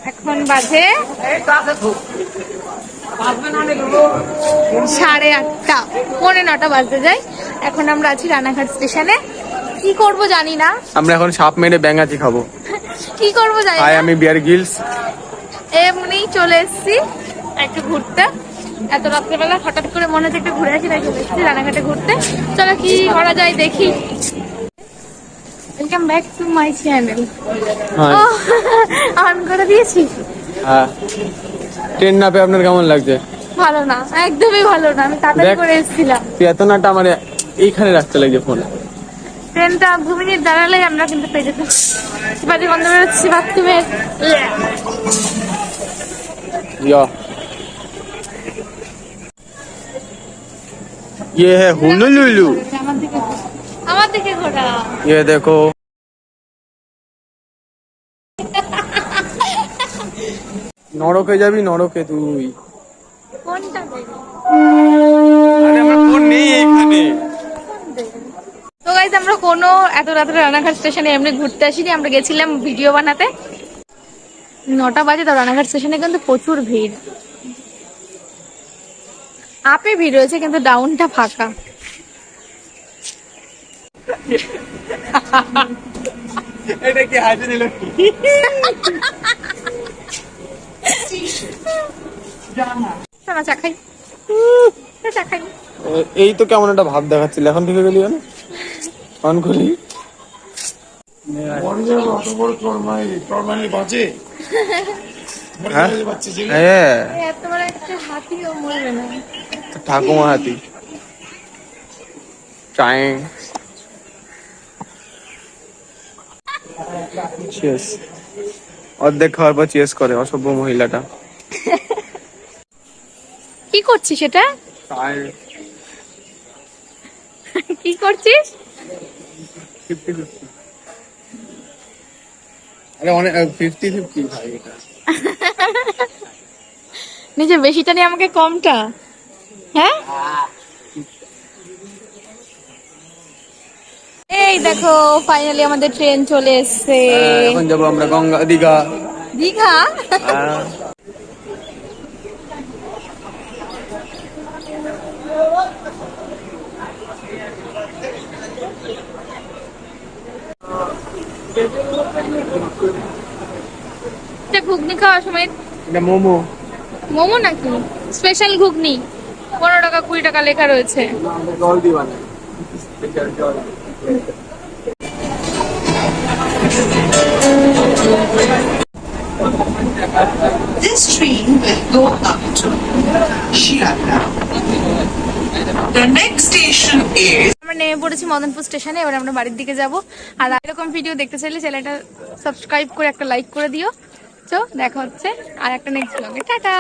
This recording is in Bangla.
এখন বাজে 8:30, 8:45 বাজতে যায়। এখন আমরা আছি রানাঘাট স্টেশনে। কি করব জানি না। আমরা এখন সাপ মেরে ব্যাঙাচি খাবো। কি করব জানি না। আমি বিয়ার গিলস এমনি চলে এসেছি একটু ঘুরতে। এত রাত্রেবেলা হঠাৎ করে মনে হচ্ছে একটু ঘুরে আসি, তাই চলে এসেছি রানাঘাটে ঘুরতে। চলো কি করা যায় দেখি। Welcome back to my channel. On করে দিয়েছি। হ্যাঁ, ট্রেন না পেয়ে আপনার কেমন লাগছে? ভালো না, একদমই ভালো না। আমি তাড়াতাড়ি করে এসেছিলাম। চেতনাটা আমার এইখানে রাখতে লাগছে ফোনে। ট্রেনটা 2 মিনিট দাঁড়ালেই আমরা কিন্তু পেয়ে যেতাম। বাজে গন্ধ বেরোচ্ছি বাথরুমের। ये है हुलुलुलु। আমার দিকে ঘোরা। ये देखो। নরকে যাবি, নরকে তুই। কোনটা দেখো? আরে আমরা ফোন নেই এইখানে। তো গাইস, আমরা কোনো এত রাত্রে রানাঘাট স্টেশনে এমনি ঘুরতে আসিনি। আমরা গেছিলাম ভিডিও বানাতে। 9টা বাজে, তো রানাঘাট স্টেশনে কিন্তু প্রচুর ভিড়। আপে ভিড় হয়েছে কিন্তু ডাউনটা ফাঁকা। এটা কি হাসি দিল? শোনা চা খাই, চা খাই। এই তো কেমন একটা ভাব দেখাচ্ছিল, এখন থেকে গেলি কেন? অন করি। ঠাকুমা হাতি অর্ধেক খাওয়ার পর চেস করে অসভ্য মহিলাটা। কি করছিস এটা? কি করছিস? আরে অনেক 50-50 ভাই এটা। নিজে বেশিটা নিয়ে আমাকে কমটা। হ্যাঁ, এই দেখো ফাইনালি আমাদের ট্রেন চলে এসেছে। এখন যাবো আমরা গঙ্গা দীঘা। দীঘা? ঘুগনি খাওয়ার সময় মোমো। মোমো নাকি স্পেশাল ঘুগনি? 15 টাকা 20 টাকা লেখা রয়েছে। জল দিবা না, স্পেশাল জল। This train will go up to Shiraka. The next station is. আমরা নেমে পড়েছি মদনপুর স্টেশনে। এবার আমরা বাড়ির দিকে যাব। আর এরকম ভিডিও দেখতে চাইলে চ্যানেলটা সাবস্ক্রাইব করে একটা লাইক করে দিও। তো দেখা হচ্ছে আর একটা নেক্সট ব্লগে। টাটা।